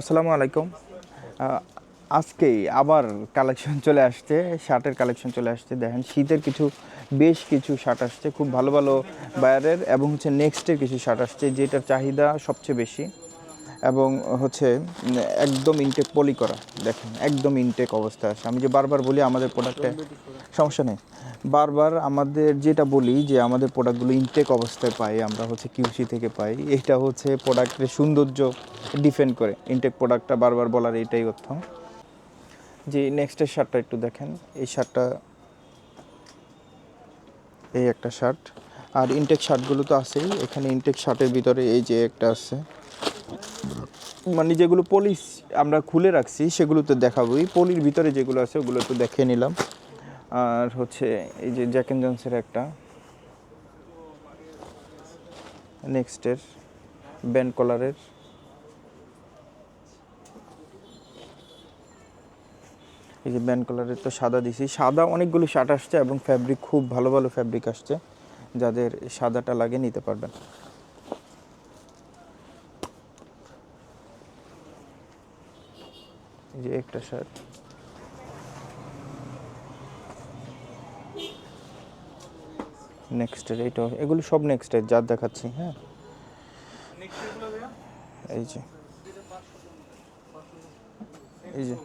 আসসালামু আলাইকুম। আজকেই আবার কালেকশন চলে আসছে, শার্টের কালেকশন চলে আসছে। দেখেন শীতের বেশ কিছু শার্ট আসছে, খুব ভালো ভালো বায়ারের, এবং হচ্ছে নেক্সটের কিছু শার্ট আসছে যেটার চাহিদা সবচেয়ে বেশি, এবং হচ্ছে একদম ইনটেক পলি করা। দেখেন একদম ইনটেক অবস্থা আছে। আমি যে বারবার বলি আমাদের প্রোডাক্টে সমস্যা নেই, বারবার আমাদের যেটা বলি যে আমাদের প্রোডাক্টগুলো ইনটেক অবস্থায় পাই, আমরা হচ্ছে কিউসি থেকে পাই। এটা হচ্ছে প্রোডাক্টের সৌন্দর্য ডিফেন্ড করে। ইনটেক প্রোডাক্টটা বারবার বলার এটাই অর্থ। যে নেক্সটের শার্টটা একটু দেখেন, এই শার্টটা, এই একটা শার্ট। আর ইনটেক শার্টগুলো তো আছেই, এখানে ইনটেক শার্টের ভিতরে এই যে একটা আছে, মানে যেগুলো পলিশ আমরা খুলে রাখছি সেগুলো তো দেখাবোই, পলির ভিতরে যেগুলো আছে ওগুলো একটু দেখে নিলাম। আর হচ্ছে এই যে জ্যাক এন্ড জনসের একটা নেক্সটের ব্যান্ড কলারের, এই যে ব্যান্ড কলারের তো সাদা দিছি। সাদা অনেকগুলো শার্ট আসছে এবং ফ্যাব্রিক খুব ভালো ভালো ফ্যাব্রিক আসছে, যাদের সাদাটা লাগে নিতে পারবেন। এই যে একটা শার্ট, নেক্সটের এইটা, এগুলো সব নেক্সটের যা দেখাচ্ছি। হ্যাঁ, এই যে এই যে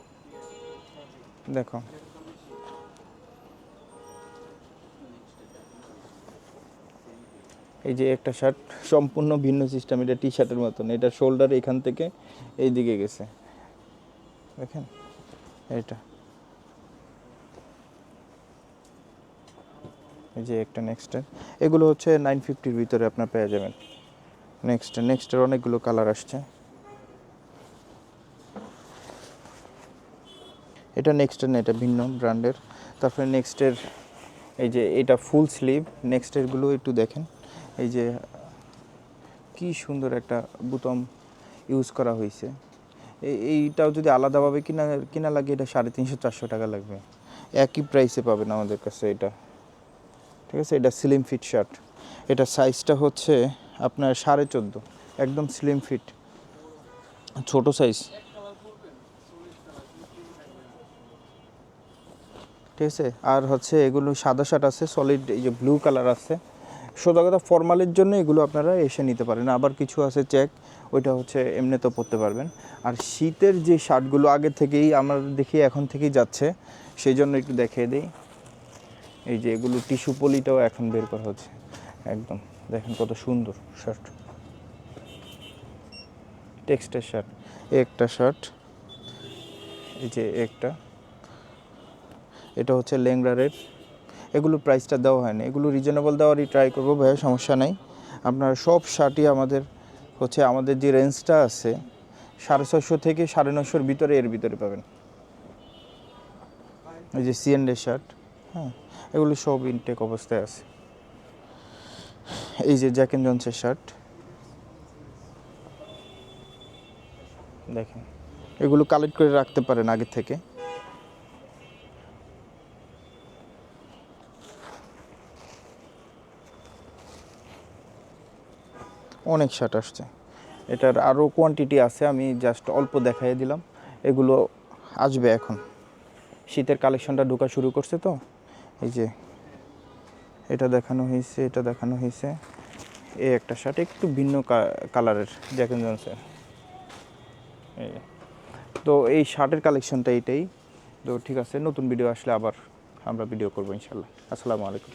দেখো, এই যে একটা শার্ট সম্পূর্ণ ভিন্ন সিস্টেম, এটা টি শার্টের মতন, এটা শোল্ডার এখান থেকে এই দিকে গেছে, দেখেন এটা। এই যে একটা নেক্সটের, এগুলো হচ্ছে 950-র ভিতরে আপনার পেয়ে যাবেন। নেক্সটের অনেকগুলো কালার আসছে। এটা নেক্সটের না, এটা ভিন্ন ব্র্যান্ডের। তারপরে নেক্সটের এই যে এটা ফুল স্লিভ, নেক্সটেরগুলো একটু দেখেন, এই যে কি সুন্দর একটা বুতাম ইউজ করা হয়েছে। এইটাও যদি আলাদাভাবে কিনা লাগে, এটা 350-400 টাকা লাগবে, একই প্রাইসে পাবেন আমাদের কাছে এটা। ঠিক আছে, এটা স্লিম ফিট শার্ট, এটা সাইজটা হচ্ছে আপনার 14.5, একদম স্লিম ফিট, ছোট সাইজ। ঠিক আছে, আর হচ্ছে এগুলো সাদা শার্ট আছে সলিড, এই যে ব্লু কালার আছে। সোজা কথা ফর্মালের জন্য এগুলো আপনারা এসে নিতে পারেন। আবার কিছু আছে চেক, ওইটা হচ্ছে এমনিতেও পরতে পারবেন। আর শীতের যে শার্টগুলো আগে থেকেই আমরা দেখি এখন থেকেই যাচ্ছে, সেই জন্য একটু দেখিয়ে দিই। এই যে এগুলো টিস্যু পলিটাও এখন বের করা হচ্ছে, একদম দেখেন কত সুন্দর শার্ট, টেক্সটের শার্ট। একটা শার্ট, এই যে একটা, এটা হচ্ছে লেংরারের। এগুলো প্রাইসটা দেওয়া হয় না, এগুলো রিজনেবল দেওয়ারই ট্রাই করবো ভাইয়া, সমস্যা নাই। আপনার সব শার্টই আমাদের যে রেঞ্জটা আছে 650 থেকে 950-র ভিতরে, এর ভিতরে পাবেন। এই যে সিএনডের শার্ট, হ্যাঁ, এগুলো সব ইনটেক অবস্থায় আছে। এই যে জ্যাক এন্ড জনসের শার্ট দেখেন, এগুলো কালেক্ট করে রাখতে পারেন আগে থেকে। অনেক শার্ট আসছে, এটার আরও কোয়ান্টিটি আছে, আমি জাস্ট অল্প দেখাই দিলাম। এগুলো আসবে এখন, শীতের কালেকশনটা ঢোকা শুরু করছে তো। এই যে এটা দেখানো হয়েছে, এটা দেখানো হয়েছে। এই একটা শার্ট একটু ভিন্ন কালারের, জ্যাক এন্ড জনসের। এই তো এই শার্টের কালেকশনটা এইটাই। তো ঠিক আছে, নতুন ভিডিও আসলে আবার আমরা ভিডিও করবো ইনশাল্লাহ। আসসালামু আলাইকুম।